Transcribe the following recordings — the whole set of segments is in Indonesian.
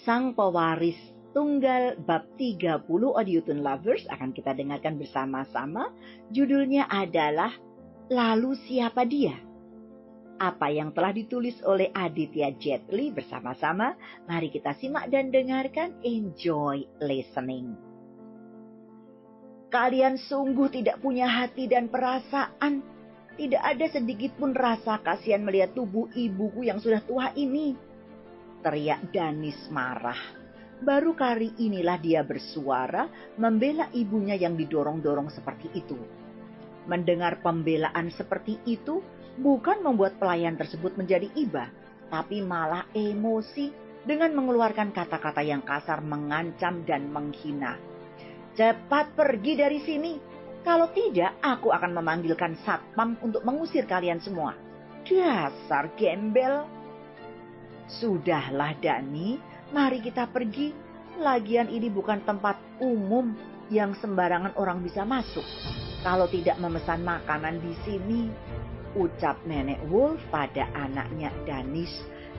Sang Pewaris Tunggal bab 30 Audiotune Lovers akan kita dengarkan bersama-sama. Judulnya adalah Lalu Siapa Dia? Apa yang telah ditulis oleh Aditya Jetli bersama-sama. Mari kita simak dan dengarkan. Enjoy listening. Kalian sungguh tidak punya hati dan perasaan. Tidak ada sedikit pun rasa kasihan melihat tubuh ibuku yang sudah tua ini. Teriak Danis marah. Baru kali inilah dia bersuara membela ibunya yang didorong-dorong seperti itu. Mendengar pembelaan seperti itu bukan membuat pelayan tersebut menjadi iba, tapi malah emosi dengan mengeluarkan kata-kata yang kasar, mengancam dan menghina. Cepat pergi dari sini. Kalau tidak, aku akan memanggilkan satpam untuk mengusir kalian semua. Dasar gembel. Sudahlah Dani, mari kita pergi. Lagian ini bukan tempat umum yang sembarangan orang bisa masuk. Kalau tidak memesan makanan di sini, ucap Nenek Wolf pada anaknya Danis,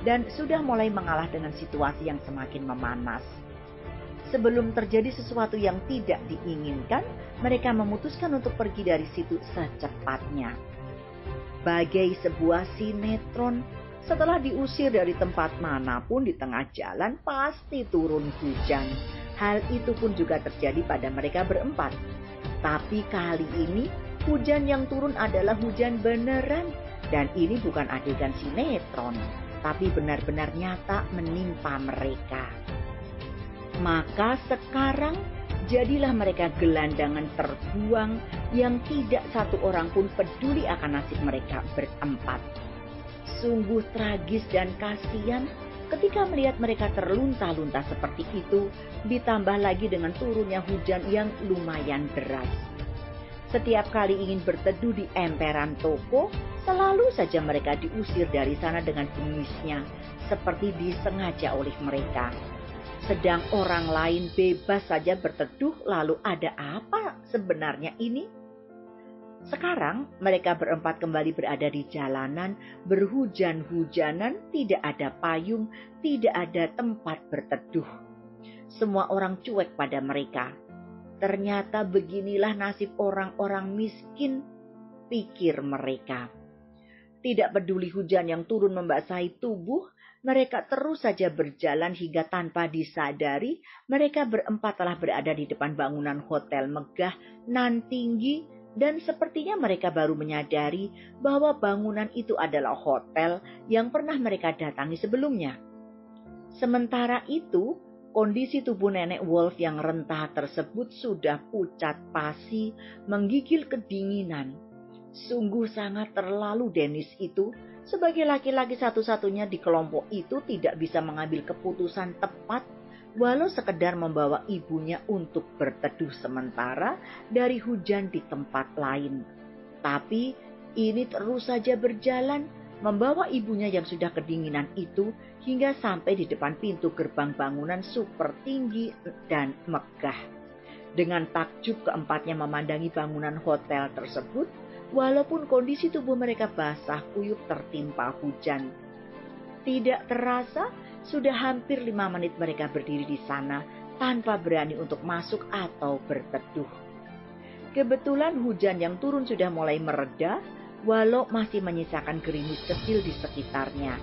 dan sudah mulai mengalah dengan situasi yang semakin memanas. Sebelum terjadi sesuatu yang tidak diinginkan, mereka memutuskan untuk pergi dari situ secepatnya. Bagai sebuah sinetron, setelah diusir dari tempat manapun di tengah jalan pasti turun hujan. Hal itu pun juga terjadi pada mereka berempat. Tapi kali ini hujan yang turun adalah hujan beneran. Dan ini bukan adegan sinetron, tapi benar-benar nyata menimpa mereka. Maka sekarang jadilah mereka gelandangan terbuang yang tidak satu orang pun peduli akan nasib mereka berempat. Sungguh tragis dan kasihan ketika melihat mereka terlunta-lunta seperti itu, ditambah lagi dengan turunnya hujan yang lumayan deras. Setiap kali ingin berteduh di emperan toko, selalu saja mereka diusir dari sana dengan bengisnya, seperti disengaja oleh mereka. Sedang orang lain bebas saja berteduh, lalu ada apa sebenarnya ini? Sekarang mereka berempat kembali berada di jalanan, berhujan-hujanan, tidak ada payung, tidak ada tempat berteduh. Semua orang cuek pada mereka. Ternyata beginilah nasib orang-orang miskin, pikir mereka. Tidak peduli hujan yang turun membasahi tubuh, mereka terus saja berjalan hingga tanpa disadari mereka berempat telah berada di depan bangunan hotel megah nan tinggi. Dan sepertinya mereka baru menyadari bahwa bangunan itu adalah hotel yang pernah mereka datangi sebelumnya. Sementara itu, kondisi tubuh Nenek Wolf yang rentah tersebut sudah pucat pasi, menggigil kedinginan. Sungguh sangat terlalu Danis itu, sebagai laki-laki satu-satunya di kelompok itu tidak bisa mengambil keputusan tepat, walau sekedar membawa ibunya untuk berteduh sementara dari hujan di tempat lain. Tapi ini terus saja berjalan, membawa ibunya yang sudah kedinginan itu hingga sampai di depan pintu gerbang bangunan super tinggi dan megah. Dengan takjub keempatnya memandangi bangunan hotel tersebut, walaupun kondisi tubuh mereka basah kuyup tertimpa hujan. Tidak terasa, sudah hampir 5 menit mereka berdiri di sana tanpa berani untuk masuk atau berteduh. Kebetulan hujan yang turun sudah mulai mereda, walau masih menyisakan gerimis kecil di sekitarnya.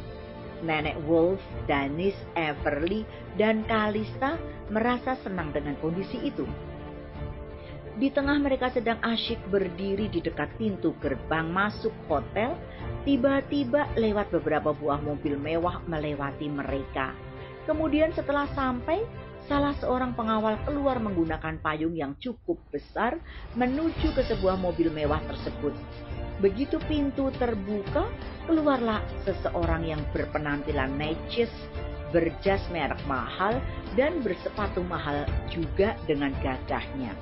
Nenek Wolf, Danis, Everly, dan Kalista merasa senang dengan kondisi itu. Di tengah mereka sedang asyik berdiri di dekat pintu gerbang masuk hotel, tiba-tiba lewat beberapa buah mobil mewah melewati mereka. Kemudian setelah sampai, salah seorang pengawal keluar menggunakan payung yang cukup besar menuju ke sebuah mobil mewah tersebut. Begitu pintu terbuka, keluarlah seseorang yang berpenampilan necis, berjas merek mahal, dan bersepatu mahal juga dengan gagahnya.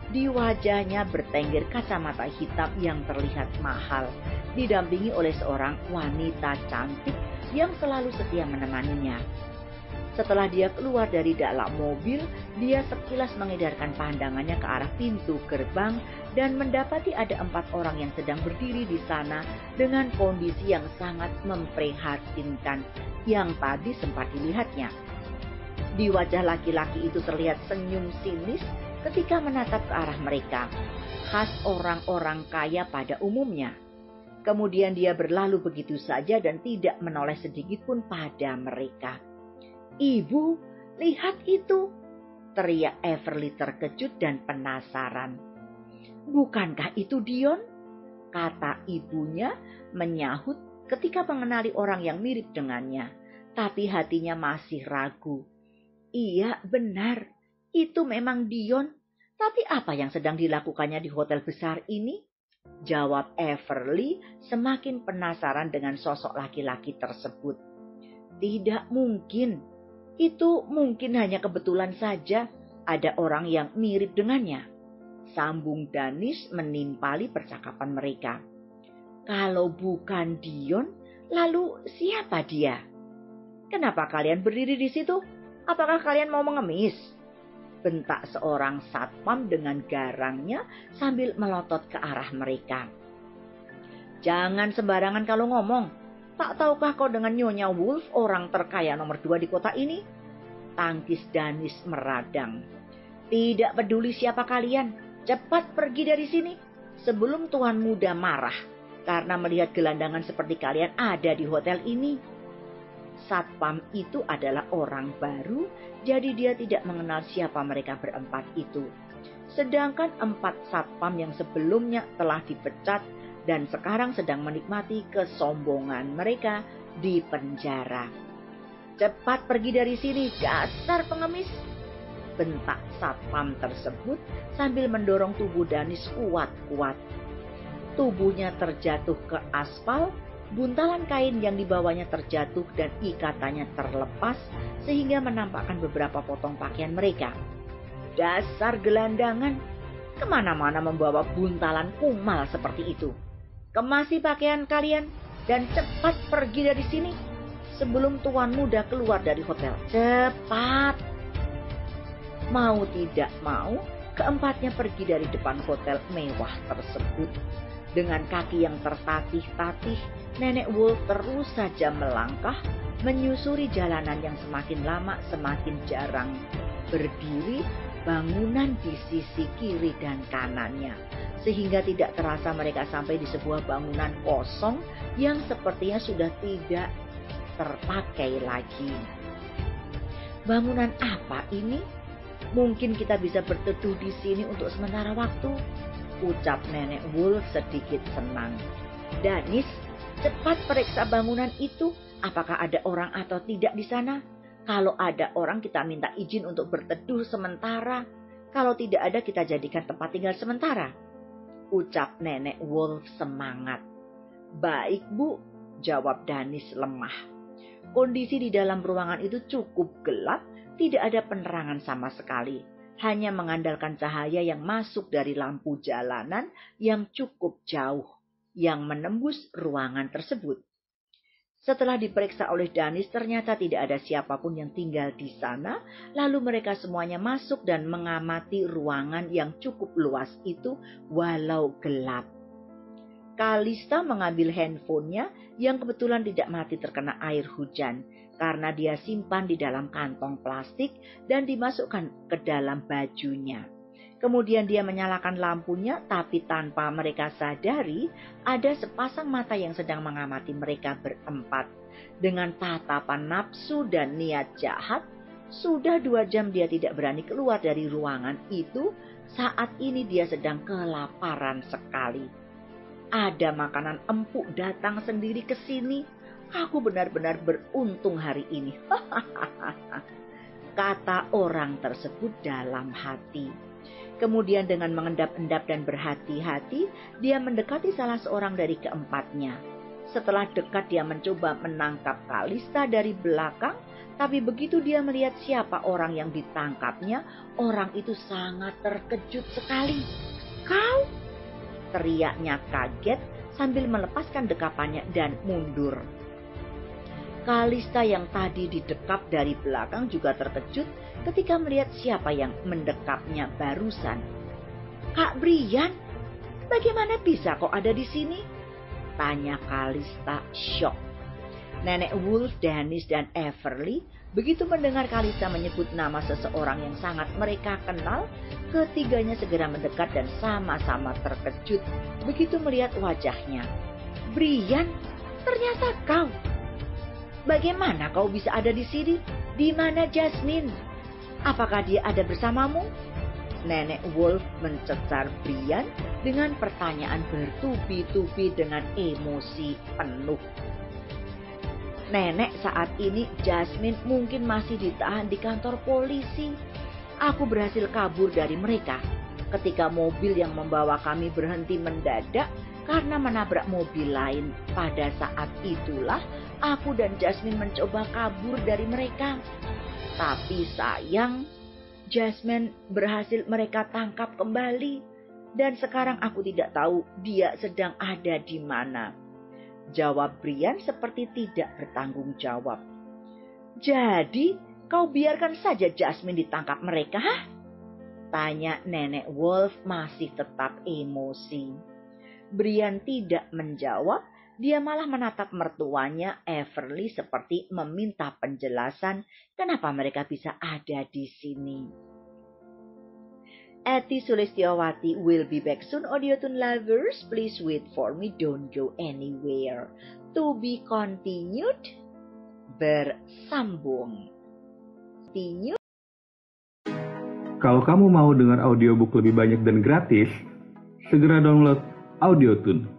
Di wajahnya bertengger kacamata hitam yang terlihat mahal, didampingi oleh seorang wanita cantik yang selalu setia menemaninya. Setelah dia keluar dari dalam mobil, dia sekilas mengedarkan pandangannya ke arah pintu gerbang dan mendapati ada 4 orang yang sedang berdiri di sana dengan kondisi yang sangat memprihatinkan yang tadi sempat dilihatnya. Di wajah laki-laki itu terlihat senyum sinis ketika menatap ke arah mereka, khas orang-orang kaya pada umumnya. Kemudian dia berlalu begitu saja dan tidak menoleh sedikit pun pada mereka. "Ibu, lihat itu!" teriak Everly terkejut dan penasaran. "Bukankah itu Dion?" kata ibunya menyahut ketika mengenali orang yang mirip dengannya. Tapi hatinya masih ragu. "Iya, benar. Itu memang Dion. Tapi apa yang sedang dilakukannya di hotel besar ini?" jawab Everly semakin penasaran dengan sosok laki-laki tersebut. "Tidak mungkin. Itu mungkin hanya kebetulan saja ada orang yang mirip dengannya," sambung Danis menimpali percakapan mereka. "Kalau bukan Dion, lalu siapa dia? Kenapa kalian berdiri di situ? Apakah kalian mau mengemis?" bentak seorang satpam dengan garangnya sambil melotot ke arah mereka. "Jangan sembarangan kalau ngomong. Tak tahukah kau dengan Nyonya Wolf, orang terkaya nomor 2 di kota ini?" tangkis Danis meradang. "Tidak peduli siapa kalian, cepat pergi dari sini sebelum Tuan Muda marah karena melihat gelandangan seperti kalian ada di hotel ini." Satpam itu adalah orang baru, jadi dia tidak mengenal siapa mereka berempat itu. Sedangkan 4 satpam yang sebelumnya telah dipecat dan sekarang sedang menikmati kesombongan mereka di penjara. "Cepat pergi dari sini, dasar pengemis!" bentak satpam tersebut sambil mendorong tubuh Danis kuat-kuat. Tubuhnya terjatuh ke aspal, buntalan kain yang dibawanya terjatuh dan ikatannya terlepas sehingga menampakkan beberapa potong pakaian mereka. "Dasar gelandangan, kemana-mana membawa buntalan kumal seperti itu. Kemasi pakaian kalian dan cepat pergi dari sini sebelum Tuan Muda keluar dari hotel. Cepat!" Mau tidak mau, keempatnya pergi dari depan hotel mewah tersebut. Dengan kaki yang tertatih-tatih, Nenek Wolf terus saja melangkah, menyusuri jalanan yang semakin lama semakin jarang berdiri bangunan di sisi kiri dan kanannya, sehingga tidak terasa mereka sampai di sebuah bangunan kosong yang sepertinya sudah tidak terpakai lagi. "Bangunan apa ini? Mungkin kita bisa berteduh di sini untuk sementara waktu," ucap Nenek Wolf sedikit senang. "Danis, cepat periksa bangunan itu. Apakah ada orang atau tidak di sana? Kalau ada orang, kita minta izin untuk berteduh sementara. Kalau tidak ada, kita jadikan tempat tinggal sementara," ucap Nenek Wolf semangat. "Baik, Bu," jawab Danis lemah. Kondisi di dalam ruangan itu cukup gelap, tidak ada penerangan sama sekali. Hanya mengandalkan cahaya yang masuk dari lampu jalanan yang cukup jauh, yang menembus ruangan tersebut. Setelah diperiksa oleh Danis, ternyata tidak ada siapapun yang tinggal di sana. Lalu mereka semuanya masuk dan mengamati ruangan yang cukup luas itu walau gelap. Kalista mengambil handphonenya yang kebetulan tidak mati terkena air hujan, karena dia simpan di dalam kantong plastik dan dimasukkan ke dalam bajunya. Kemudian dia menyalakan lampunya, tapi tanpa mereka sadari ada sepasang mata yang sedang mengamati mereka berempat. Dengan tatapan nafsu dan niat jahat, sudah 2 jam dia tidak berani keluar dari ruangan itu. Saat ini dia sedang kelaparan sekali. Ada makanan empuk datang sendiri ke sini. Aku benar-benar beruntung hari ini. Kata orang tersebut dalam hati. Kemudian dengan mengendap-endap dan berhati-hati, dia mendekati salah seorang dari keempatnya. Setelah dekat dia mencoba menangkap Kalista dari belakang, tapi begitu dia melihat siapa orang yang ditangkapnya, orang itu sangat terkejut sekali. "Kau?" teriaknya kaget sambil melepaskan dekapannya dan mundur. Kalista yang tadi didekap dari belakang juga terkejut ketika melihat siapa yang mendekapnya barusan. "Kak Brian, bagaimana bisa kok ada di sini?" tanya Kalista syok. Nenek Wolf, Dennis, dan Everly begitu mendengar Kalista menyebut nama seseorang yang sangat mereka kenal, ketiganya segera mendekat dan sama-sama terkejut begitu melihat wajahnya. Brian, ternyata kau. Bagaimana kau bisa ada di sini? Di mana Jasmine? Apakah dia ada bersamamu? Nenek Wolf mencecar Brian dengan pertanyaan bertubi-tubi dengan emosi penuh. Nenek, saat ini Jasmine mungkin masih ditahan di kantor polisi. Aku berhasil kabur dari mereka ketika mobil yang membawa kami berhenti mendadak karena menabrak mobil lain. Pada saat itulah aku dan Jasmine mencoba kabur dari mereka. Tapi sayang, Jasmine berhasil mereka tangkap kembali. Dan sekarang aku tidak tahu dia sedang ada di mana. Jawab Brian seperti tidak bertanggung jawab. Jadi, kau biarkan saja Jasmine ditangkap mereka, hah? Tanya Nenek Wolf masih tetap emosi. Brian tidak menjawab, dia malah menatap mertuanya Everly seperti meminta penjelasan kenapa mereka bisa ada di sini. Eti Sulistyawati will be back soon, Audiothon lovers. Please wait for me, don't go anywhere. To be continued, bersambung. Kalau kamu mau dengar audiobook lebih banyak dan gratis, segera download Audiothon.